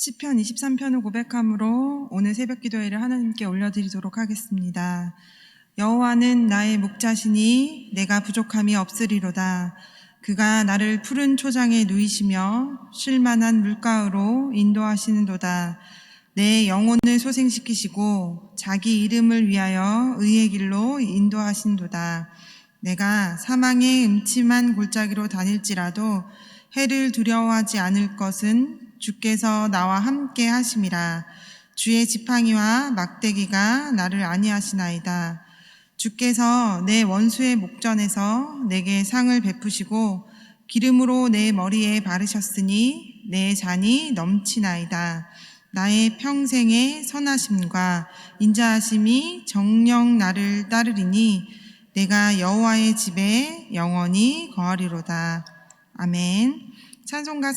시편 23편을 고백함으로 오늘 새벽 기도회를 하나님께 올려드리도록 하겠습니다. 여호와는 나의 목자시니 내가 부족함이 없으리로다. 그가 나를 푸른 초장에 누이시며 쉴만한 물가으로 인도하시는도다. 내 영혼을 소생시키시고 자기 이름을 위하여 의의 길로 인도하신도다. 내가 사망의 음침한 골짜기로 다닐지라도 해를 두려워하지 않을 것은 주께서 나와 함께 하심이라. 주의 지팡이와 막대기가 나를 안위하시나이다. 주께서 내 원수의 목전에서 내게 상을 베푸시고 기름으로 내 머리에 바르셨으니 내 잔이 넘치나이다. 나의 평생의 선하심과 인자하심이 정녕 나를 따르리니 내가 여호와의 집에 영원히 거하리로다. 아멘. 찬송가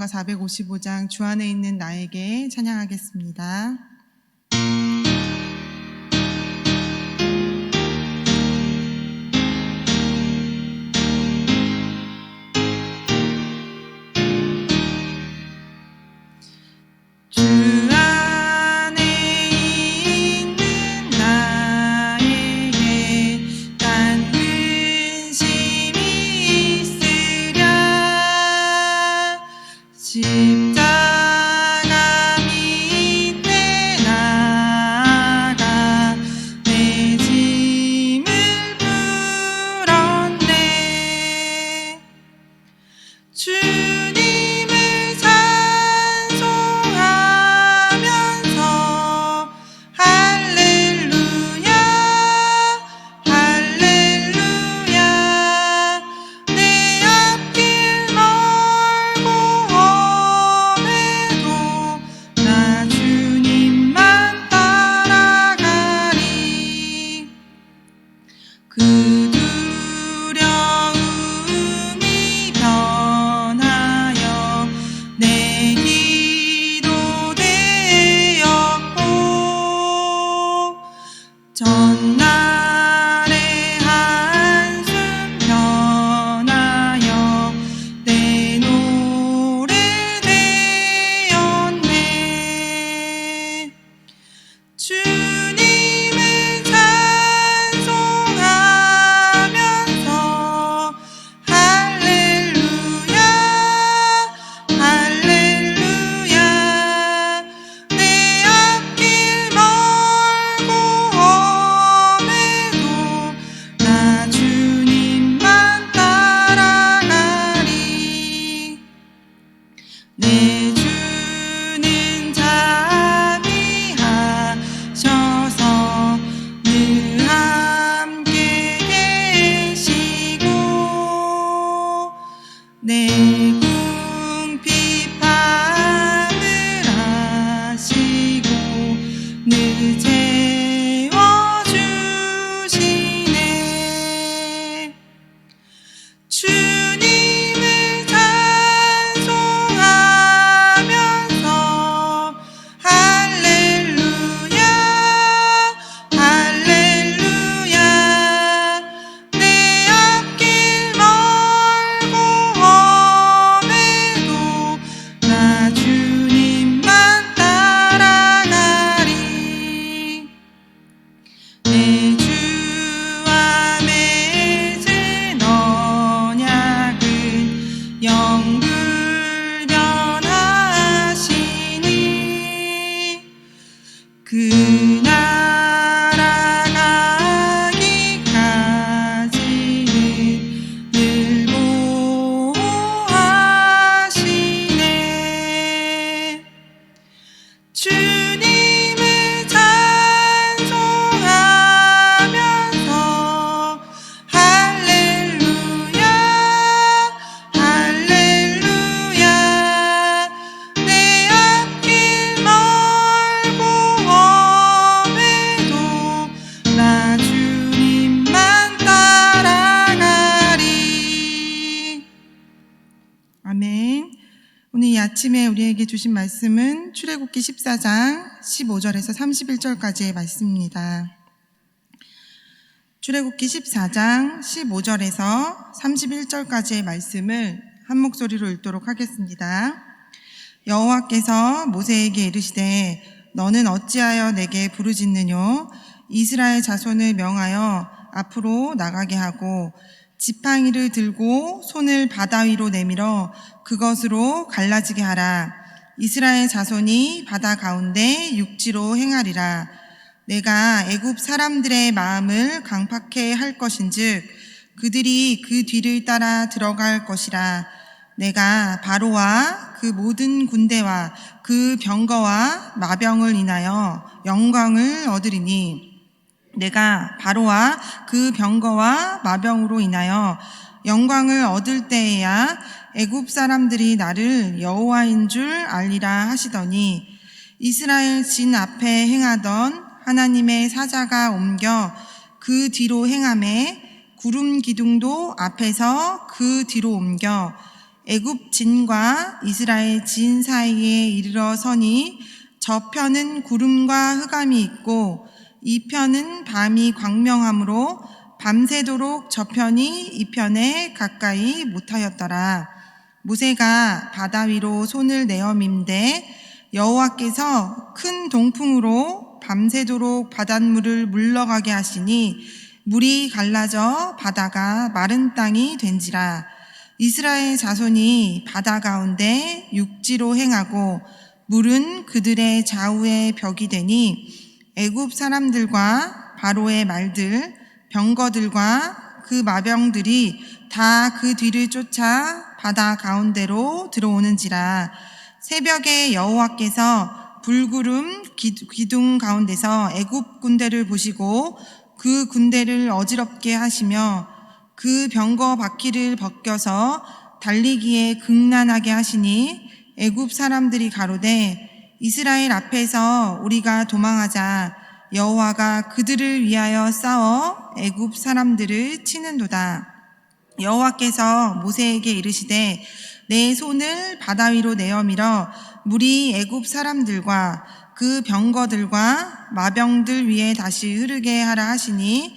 455장 주 안에 있는 나에게 찬양하겠습니다. 아침에 우리에게 주신 말씀은 출애굽기 14장 15절에서 31절까지의 말씀입니다. 출애굽기 14장 15절에서 31절까지의 말씀을 한 목소리로 읽도록 하겠습니다. 여호와께서 모세에게 이르시되 너는 어찌하여 내게 부르짖느뇨? 이스라엘 자손을 명하여 앞으로 나가게 하고 지팡이를 들고 손을 바다 위로 내밀어 그것으로 갈라지게 하라. 이스라엘 자손이 바다 가운데 육지로 행하리라. 내가 애굽 사람들의 마음을 강팍해 할 것인즉 그들이 그 뒤를 따라 들어갈 것이라. 내가 바로와 그 모든 군대와 그 병거와 마병을 인하여 영광을 얻으리니 내가 바로와 그 병거와 마병으로 인하여 영광을 얻을 때에야 애굽 사람들이 나를 여호와인 줄 알리라 하시더니 이스라엘 진 앞에 행하던 하나님의 사자가 옮겨 그 뒤로 행하매 구름 기둥도 앞에서 그 뒤로 옮겨 애굽 진과 이스라엘 진 사이에 이르러 서니 저편은 구름과 흑암이 있고 이 편은 밤이 광명하므로 밤새도록 저편이 이 편에 가까이 못하였더라. 모세가 바다 위로 손을 내어 민대 여호와께서 큰 동풍으로 밤새도록 바닷물을 물러가게 하시니 물이 갈라져 바다가 마른 땅이 된지라. 이스라엘 자손이 바다 가운데 육지로 행하고 물은 그들의 좌우에 벽이 되니 애굽 사람들과 바로의 말들, 병거들과 그 마병들이 다 그 뒤를 쫓아 바다 가운데로 들어오는지라. 새벽에 여호와께서 불구름 기둥 가운데서 애굽 군대를 보시고 그 군대를 어지럽게 하시며 그 병거 바퀴를 벗겨서 달리기에 극난하게 하시니 애굽 사람들이 가로되 이스라엘 앞에서 우리가 도망하자. 여호와가 그들을 위하여 싸워 애굽 사람들을 치는도다. 여호와께서 모세에게 이르시되 내 손을 바다 위로 내어 밀어 물이 애굽 사람들과 그 병거들과 마병들 위에 다시 흐르게 하라 하시니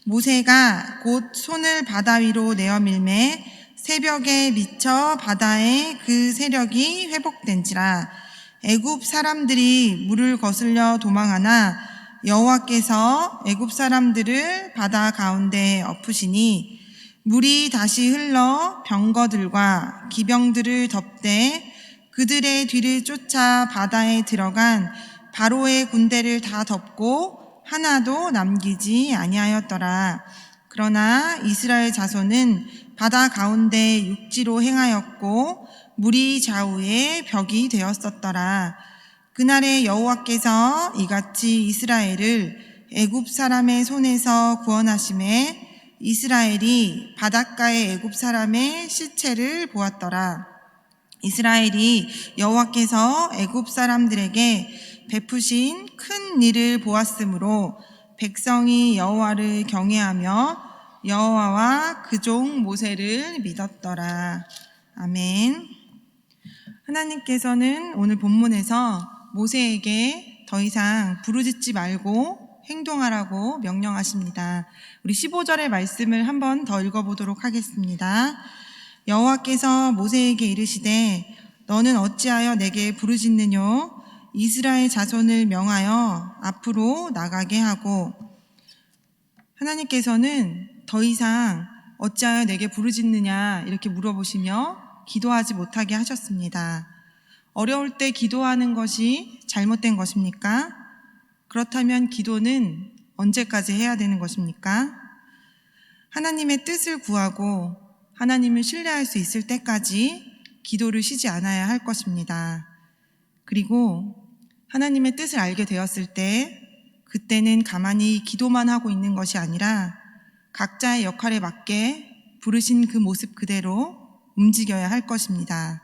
모세가 곧 손을 바다 위로 내어 밀매 새벽에 미쳐 바다의 그 세력이 회복된지라. 애굽 사람들이 물을 거슬려 도망하나 여호와께서 애굽 사람들을 바다 가운데 엎으시니 물이 다시 흘러 병거들과 기병들을 덮되 그들의 뒤를 쫓아 바다에 들어간 바로의 군대를 다 덮고 하나도 남기지 아니하였더라. 그러나 이스라엘 자손은 바다 가운데 육지로 행하였고 물이 좌우에 벽이 되었었더라. 그날에 여호와께서 이같이 이스라엘을 애굽 사람의 손에서 구원하심에 이스라엘이 바닷가의 애굽 사람의 시체를 보았더라. 이스라엘이 여호와께서 애굽 사람들에게 베푸신 큰 일을 보았으므로 백성이 여호와를 경외하며 여호와와 그 종 모세를 믿었더라. 아멘. 하나님께서는 오늘 본문에서 모세에게 더 이상 부르짖지 말고 행동하라고 명령하십니다. 우리 15절의 말씀을 한번 더 읽어보도록 하겠습니다. 여호와께서 모세에게 이르시되 너는 어찌하여 내게 부르짖느뇨? 이스라엘 자손을 명하여 앞으로 나가게 하고. 하나님께서는 더 이상 어찌하여 내게 부르짖느냐 이렇게 물어보시며 기도하지 못하게 하셨습니다. 어려울 때 기도하는 것이 잘못된 것입니까? 그렇다면 기도는 언제까지 해야 되는 것입니까? 하나님의 뜻을 구하고 하나님을 신뢰할 수 있을 때까지 기도를 쉬지 않아야 할 것입니다. 그리고 하나님의 뜻을 알게 되었을 때 그때는 가만히 기도만 하고 있는 것이 아니라 각자의 역할에 맞게 부르신 그 모습 그대로 움직여야 할 것입니다.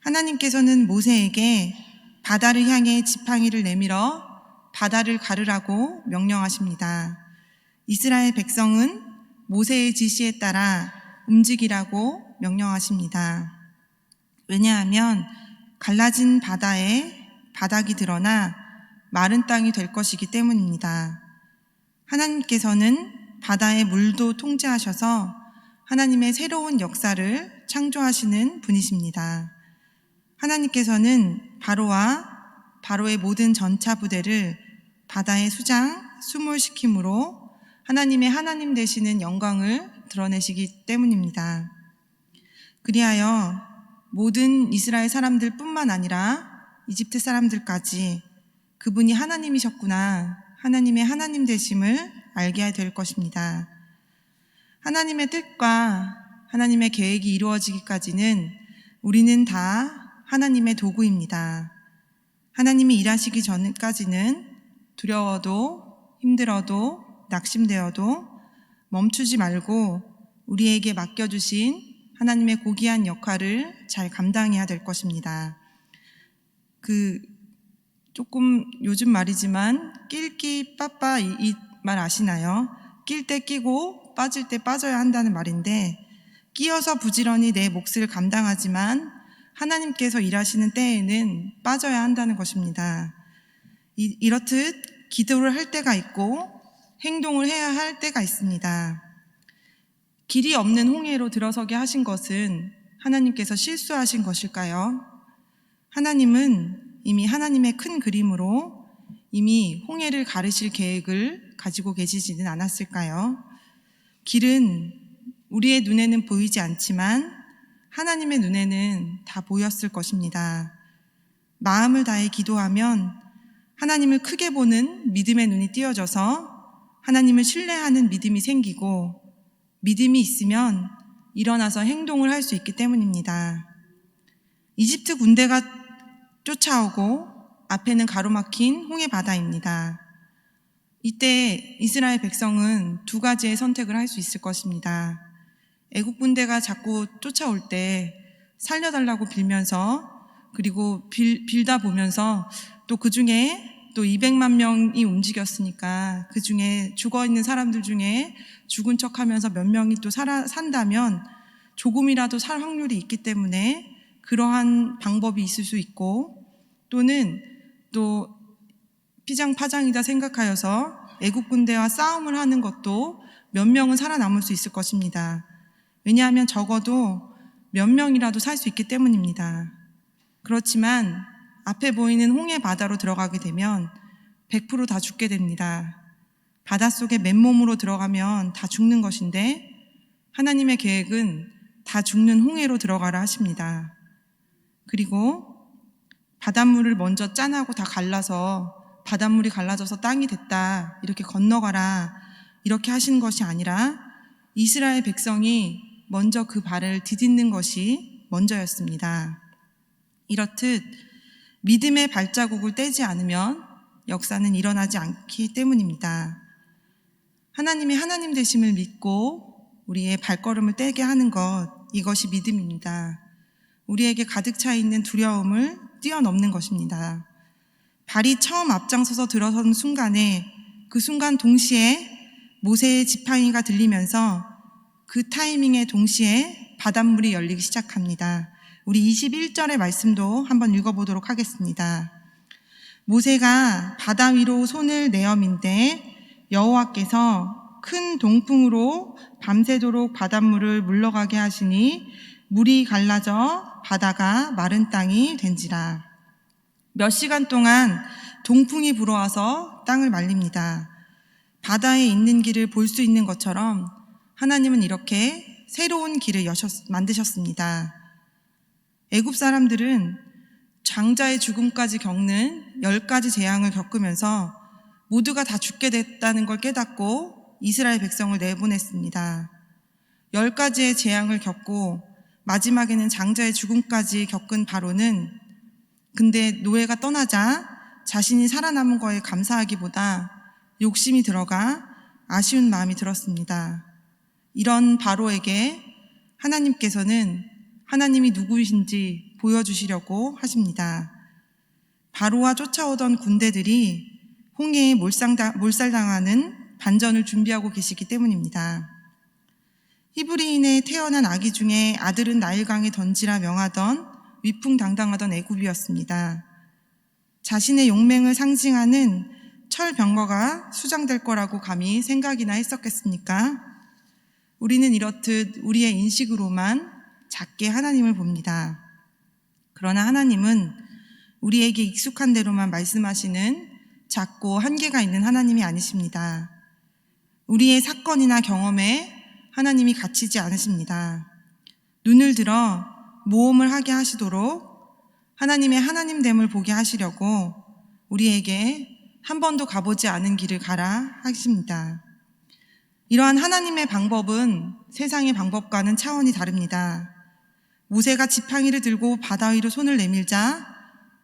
하나님께서는 모세에게 바다를 향해 지팡이를 내밀어 바다를 가르라고 명령하십니다. 이스라엘 백성은 모세의 지시에 따라 움직이라고 명령하십니다. 왜냐하면 갈라진 바다에 바닥이 드러나 마른 땅이 될 것이기 때문입니다. 하나님께서는 바다의 물도 통제하셔서 하나님의 새로운 역사를 창조하시는 분이십니다. 하나님께서는 바로의 모든 전차 부대를 바다의 수몰시킴으로 하나님의 하나님 되시는 영광을 드러내시기 때문입니다. 그리하여 모든 이스라엘 사람들 뿐만 아니라 이집트 사람들까지 그분이 하나님이셨구나, 하나님의 하나님 되심을 알게 될 것입니다. 하나님의 뜻과 하나님의 계획이 이루어지기까지는 우리는 다 하나님의 도구입니다. 하나님이 일하시기 전까지는 두려워도 힘들어도 낙심되어도 멈추지 말고 우리에게 맡겨주신 하나님의 고귀한 역할을 잘 감당해야 될 것입니다. 조금 요즘 말이지만 낄끼 빠빠 이 말 아시나요? 낄 때 끼고 빠질 때 빠져야 한다는 말인데, 끼어서 부지런히 내 몫을 감당하지만 하나님께서 일하시는 때에는 빠져야 한다는 것입니다. 이렇듯 기도를 할 때가 있고 행동을 해야 할 때가 있습니다. 길이 없는 홍해로 들어서게 하신 것은 하나님께서 실수하신 것일까요? 하나님은 이미 하나님의 큰 그림으로 이미 홍해를 가르실 계획을 가지고 계시지는 않았을까요? 길은 우리의 눈에는 보이지 않지만 하나님의 눈에는 다 보였을 것입니다. 마음을 다해 기도하면 하나님을 크게 보는 믿음의 눈이 띄어져서 하나님을 신뢰하는 믿음이 생기고, 믿음이 있으면 일어나서 행동을 할 수 있기 때문입니다. 이집트 군대가 쫓아오고 앞에는 가로막힌 홍해 바다입니다. 이때 이스라엘 백성은 두 가지의 선택을 할 수 있을 것입니다. 애국 군대가 자꾸 쫓아올 때 살려달라고 빌면서, 그리고 빌다 보면서 또 그 중에 또 200만 명이 움직였으니까 그 중에 죽어있는 사람들 중에 죽은 척하면서 몇 명이 또 산다면 조금이라도 살 확률이 있기 때문에 그러한 방법이 있을 수 있고, 또는 또 피장파장이다 생각하여서 애국 군대와 싸움을 하는 것도 몇 명은 살아남을 수 있을 것입니다. 왜냐하면 적어도 몇 명이라도 살 수 있기 때문입니다. 그렇지만 앞에 보이는 홍해 바다로 들어가게 되면 100% 다 죽게 됩니다. 바닷속에 맨몸으로 들어가면 다 죽는 것인데 하나님의 계획은 다 죽는 홍해로 들어가라 하십니다. 그리고 바닷물을 먼저 짠하고 다 갈라서 바닷물이 갈라져서 땅이 됐다, 이렇게 건너가라, 이렇게 하신 것이 아니라 이스라엘 백성이 먼저 그 발을 디딛는 것이 먼저였습니다. 이렇듯 믿음의 발자국을 떼지 않으면 역사는 일어나지 않기 때문입니다. 하나님이 하나님 되심을 믿고 우리의 발걸음을 떼게 하는 것, 이것이 믿음입니다. 우리에게 가득 차 있는 두려움을 뛰어넘는 것입니다. 발이 처음 앞장서서 들어선 순간에, 그 순간 동시에 모세의 지팡이가 들리면서 그 타이밍에 동시에 바닷물이 열리기 시작합니다. 우리 21절의 말씀도 한번 읽어보도록 하겠습니다. 모세가 바다 위로 손을 내어민데 여호와께서 큰 동풍으로 밤새도록 바닷물을 물러가게 하시니 물이 갈라져 바다가 마른 땅이 된지라. 몇 시간 동안 동풍이 불어와서 땅을 말립니다. 바다에 있는 길을 볼 수 있는 것처럼 하나님은 이렇게 새로운 길을 만드셨습니다. 애굽 사람들은 장자의 죽음까지 겪는 10가지 재앙을 겪으면서 모두가 다 죽게 됐다는 걸 깨닫고 이스라엘 백성을 내보냈습니다. 10가지의 재앙을 겪고 마지막에는 장자의 죽음까지 겪은 바로는, 근데 노예가 떠나자 자신이 살아남은 거에 감사하기보다 욕심이 들어가 아쉬운 마음이 들었습니다. 이런 바로에게 하나님께서는 하나님이 누구이신지 보여주시려고 하십니다. 바로와 쫓아오던 군대들이 홍해에 몰살당하는 반전을 준비하고 계시기 때문입니다. 히브리인에 태어난 아기 중에 아들은 나일강에 던지라 명하던 위풍당당하던 애굽이었습니다. 자신의 용맹을 상징하는 철병거가 수장될 거라고 감히 생각이나 했었겠습니까? 우리는 이렇듯 우리의 인식으로만 작게 하나님을 봅니다. 그러나 하나님은 우리에게 익숙한 대로만 말씀하시는 작고 한계가 있는 하나님이 아니십니다. 우리의 사건이나 경험에 하나님이 갇히지 않으십니다. 눈을 들어 모험을 하게 하시도록 하나님의 하나님됨을 보게 하시려고 우리에게 한 번도 가보지 않은 길을 가라 하십니다. 이러한 하나님의 방법은 세상의 방법과는 차원이 다릅니다. 모세가 지팡이를 들고 바다 위로 손을 내밀자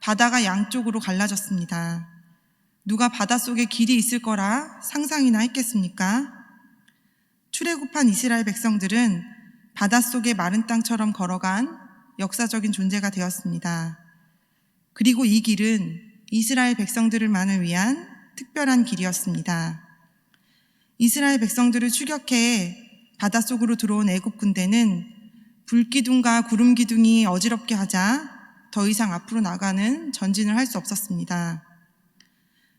바다가 양쪽으로 갈라졌습니다. 누가 바닷속에 길이 있을 거라 상상이나 했겠습니까? 출애굽한 이스라엘 백성들은 바닷속의 마른 땅처럼 걸어간 역사적인 존재가 되었습니다. 그리고 이 길은 이스라엘 백성들만을 위한 특별한 길이었습니다. 이스라엘 백성들을 추격해 바닷속으로 들어온 애굽 군대는 불기둥과 구름기둥이 어지럽게 하자 더 이상 앞으로 나가는 전진을 할 수 없었습니다.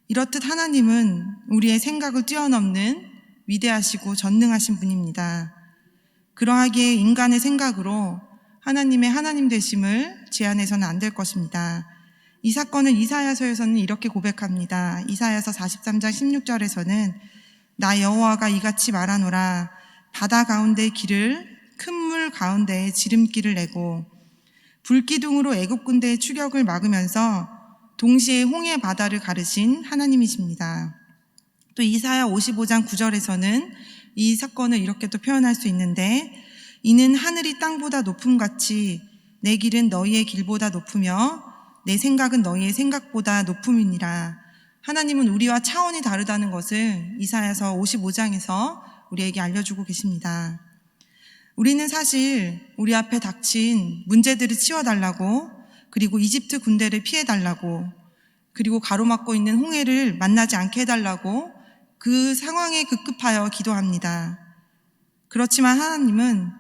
이렇듯 하나님은 우리의 생각을 뛰어넘는 위대하시고 전능하신 분입니다. 그러하기에 인간의 생각으로 하나님의 하나님 되심을 제한해서는 안 될 것입니다. 이 사건을 이사야서에서는 이렇게 고백합니다. 이사야서 43장 16절에서는 나 여호와가 이같이 말하노라. 바다 가운데 길을 큰 물 가운데에 지름길을 내고 불기둥으로 애굽 군대의 추격을 막으면서 동시에 홍해 바다를 가르신 하나님이십니다. 또 이사야 55장 9절에서는 이 사건을 이렇게 또 표현할 수 있는데 이는 하늘이 땅보다 높음같이 내 길은 너희의 길보다 높으며 내 생각은 너희의 생각보다 높음이니라. 하나님은 우리와 차원이 다르다는 것을 이사야서 55장에서 우리에게 알려주고 계십니다. 우리는 사실 우리 앞에 닥친 문제들을 치워달라고, 그리고 이집트 군대를 피해달라고, 그리고 가로막고 있는 홍해를 만나지 않게 해달라고 그 상황에 급급하여 기도합니다. 그렇지만 하나님은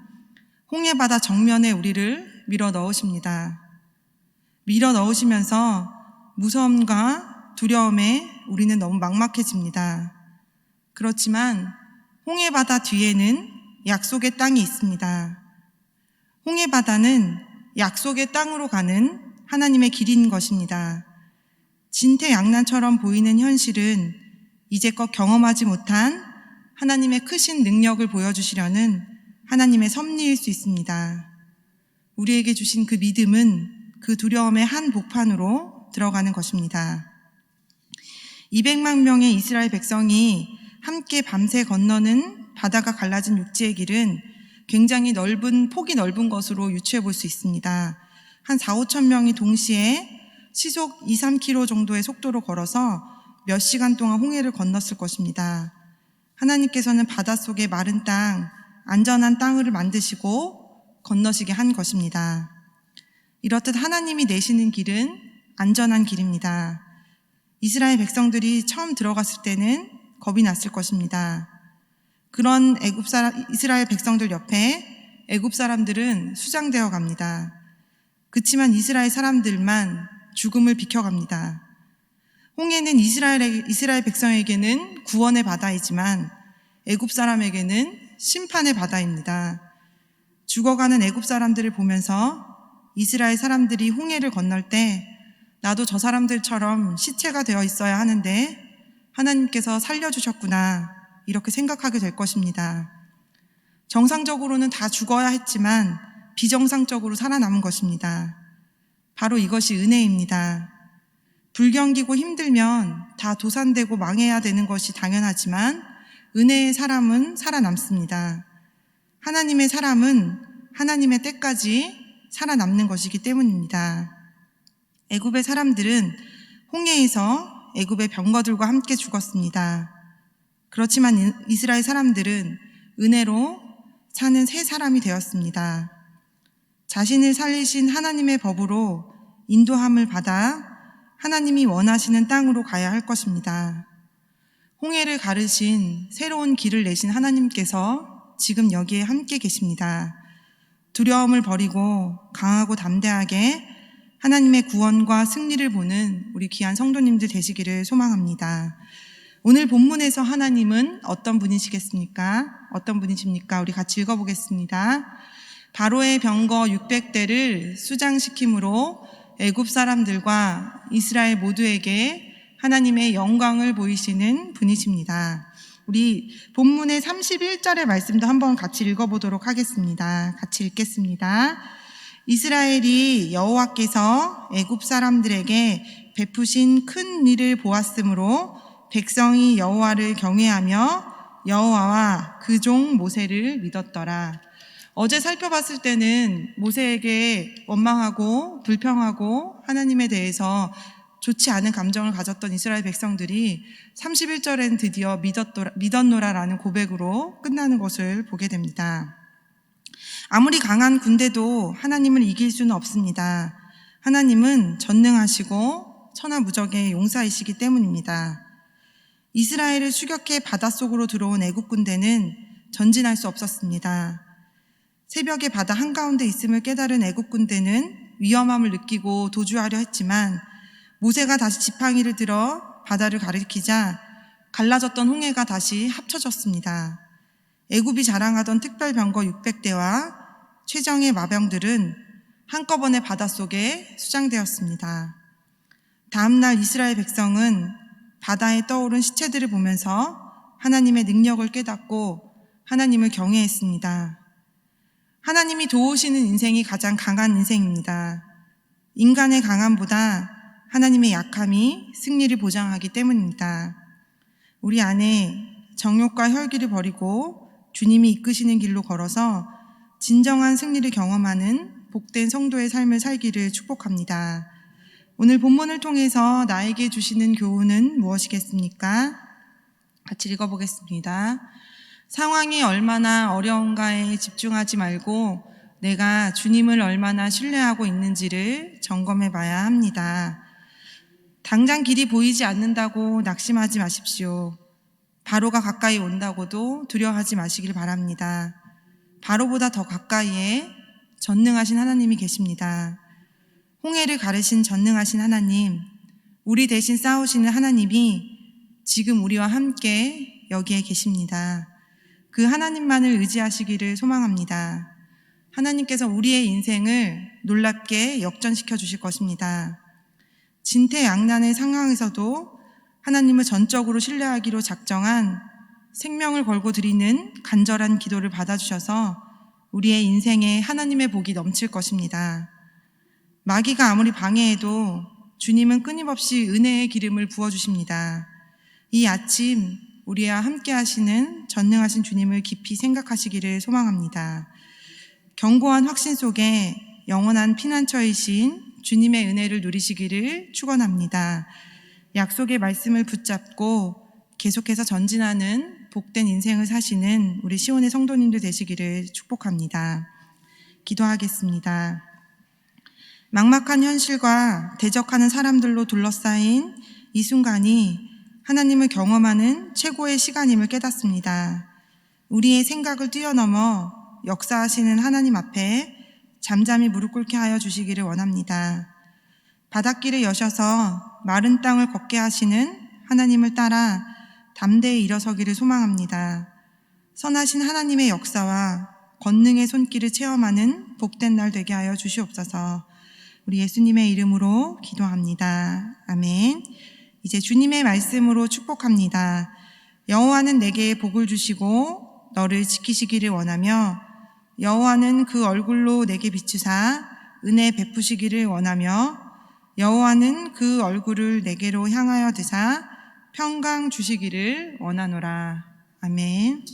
홍해 바다 정면에 우리를 밀어 넣으십니다. 밀어 넣으시면서 무서움과 두려움에 우리는 너무 막막해집니다. 그렇지만 홍해 바다 뒤에는 약속의 땅이 있습니다. 홍해 바다는 약속의 땅으로 가는 하나님의 길인 것입니다. 진퇴양난처럼 보이는 현실은 이제껏 경험하지 못한 하나님의 크신 능력을 보여주시려는 하나님의 섭리일 수 있습니다. 우리에게 주신 그 믿음은 그 두려움의 한 복판으로 들어가는 것입니다. 200만 명의 이스라엘 백성이 함께 밤새 건너는 바다가 갈라진 육지의 길은 굉장히 폭이 넓은 것으로 유추해 볼 수 있습니다. 한 4, 5천 명이 동시에 시속 2, 3km 정도의 속도로 걸어서 몇 시간 동안 홍해를 건넜을 것입니다. 하나님께서는 바닷속의 마른 땅, 안전한 땅을 만드시고 건너시게 한 것입니다. 이렇듯 하나님이 내시는 길은 안전한 길입니다. 이스라엘 백성들이 처음 들어갔을 때는 겁이 났을 것입니다. 그런 이스라엘 백성들 옆에 애굽 사람들은 수장되어 갑니다. 그치만 이스라엘 사람들만 죽음을 비켜갑니다. 홍해는 이스라엘 백성에게는 구원의 바다이지만 애굽 사람에게는 심판의 바다입니다. 죽어가는 애굽 사람들을 보면서 이스라엘 사람들이 홍해를 건널 때 나도 저 사람들처럼 시체가 되어 있어야 하는데 하나님께서 살려주셨구나, 이렇게 생각하게 될 것입니다. 정상적으로는 다 죽어야 했지만 비정상적으로 살아남은 것입니다. 바로 이것이 은혜입니다. 불경기고 힘들면 다 도산되고 망해야 되는 것이 당연하지만 은혜의 사람은 살아남습니다. 하나님의 사람은 하나님의 때까지 살아남는 것이기 때문입니다. 애굽의 사람들은 홍해에서 애굽의 병거들과 함께 죽었습니다. 그렇지만 이스라엘 사람들은 은혜로 사는 새 사람이 되었습니다. 자신을 살리신 하나님의 법으로 인도함을 받아 하나님이 원하시는 땅으로 가야 할 것입니다. 홍해를 가르신 새로운 길을 내신 하나님께서 지금 여기에 함께 계십니다. 두려움을 버리고 강하고 담대하게 하나님의 구원과 승리를 보는 우리 귀한 성도님들 되시기를 소망합니다. 오늘 본문에서 하나님은 어떤 분이시겠습니까? 어떤 분이십니까? 우리 같이 읽어보겠습니다. 바로의 병거 600대를 수장시킴으로 애굽 사람들과 이스라엘 모두에게 하나님의 영광을 보이시는 분이십니다. 우리 본문의 31절의 말씀도 한번 같이 읽어보도록 하겠습니다. 같이 읽겠습니다. 이스라엘이 여호와께서 애굽 사람들에게 베푸신 큰 일을 보았으므로 백성이 여호와를 경외하며 여호와와 그 종 모세를 믿었더라. 어제 살펴봤을 때는 모세에게 원망하고 불평하고 하나님에 대해서 좋지 않은 감정을 가졌던 이스라엘 백성들이 31절엔 드디어 믿었노라라는 고백으로 끝나는 것을 보게 됩니다. 아무리 강한 군대도 하나님을 이길 수는 없습니다. 하나님은 전능하시고 천하무적의 용사이시기 때문입니다. 이스라엘을 추격해 바닷속으로 들어온 애국 군대는 전진할 수 없었습니다. 새벽에 바다 한가운데 있음을 깨달은 애국 군대는 위험함을 느끼고 도주하려 했지만 모세가 다시 지팡이를 들어 바다를 가리키자 갈라졌던 홍해가 다시 합쳐졌습니다. 애굽이 자랑하던 특별병거 600대와 최정예 마병들은 한꺼번에 바닷속에 수장되었습니다. 다음날 이스라엘 백성은 바다에 떠오른 시체들을 보면서 하나님의 능력을 깨닫고 하나님을 경외했습니다. 하나님이 도우시는 인생이 가장 강한 인생입니다. 인간의 강함보다 하나님의 약함이 승리를 보장하기 때문입니다. 우리 안에 정욕과 혈기를 버리고 주님이 이끄시는 길로 걸어서 진정한 승리를 경험하는 복된 성도의 삶을 살기를 축복합니다. 오늘 본문을 통해서 나에게 주시는 교훈은 무엇이겠습니까? 같이 읽어보겠습니다. 상황이 얼마나 어려운가에 집중하지 말고 내가 주님을 얼마나 신뢰하고 있는지를 점검해 봐야 합니다. 당장 길이 보이지 않는다고 낙심하지 마십시오. 바로가 가까이 온다고도 두려워하지 마시길 바랍니다. 바로보다 더 가까이에 전능하신 하나님이 계십니다. 홍해를 가르신 전능하신 하나님, 우리 대신 싸우시는 하나님이 지금 우리와 함께 여기에 계십니다. 그 하나님만을 의지하시기를 소망합니다. 하나님께서 우리의 인생을 놀랍게 역전시켜 주실 것입니다. 진퇴양난의 상황에서도 하나님을 전적으로 신뢰하기로 작정한 생명을 걸고 드리는 간절한 기도를 받아주셔서 우리의 인생에 하나님의 복이 넘칠 것입니다. 마귀가 아무리 방해해도 주님은 끊임없이 은혜의 기름을 부어주십니다. 이 아침 우리와 함께 하시는 전능하신 주님을 깊이 생각하시기를 소망합니다. 견고한 확신 속에 영원한 피난처이신 주님의 은혜를 누리시기를 축원합니다. 약속의 말씀을 붙잡고 계속해서 전진하는 복된 인생을 사시는 우리 시온의 성도님들 되시기를 축복합니다. 기도하겠습니다. 막막한 현실과 대적하는 사람들로 둘러싸인 이 순간이 하나님을 경험하는 최고의 시간임을 깨닫습니다. 우리의 생각을 뛰어넘어 역사하시는 하나님 앞에 잠잠히 무릎 꿇게 하여 주시기를 원합니다. 바닷길을 여셔서 마른 땅을 걷게 하시는 하나님을 따라 담대히 일어서기를 소망합니다. 선하신 하나님의 역사와 권능의 손길을 체험하는 복된 날 되게 하여 주시옵소서. 우리 예수님의 이름으로 기도합니다. 아멘. 이제 주님의 말씀으로 축복합니다. 여호와는 내게 복을 주시고 너를 지키시기를 원하며 여호와는 그 얼굴로 내게 비추사 은혜 베푸시기를 원하며 여호와는 그 얼굴을 내게로 향하여 드사 평강 주시기를 원하노라. 아멘.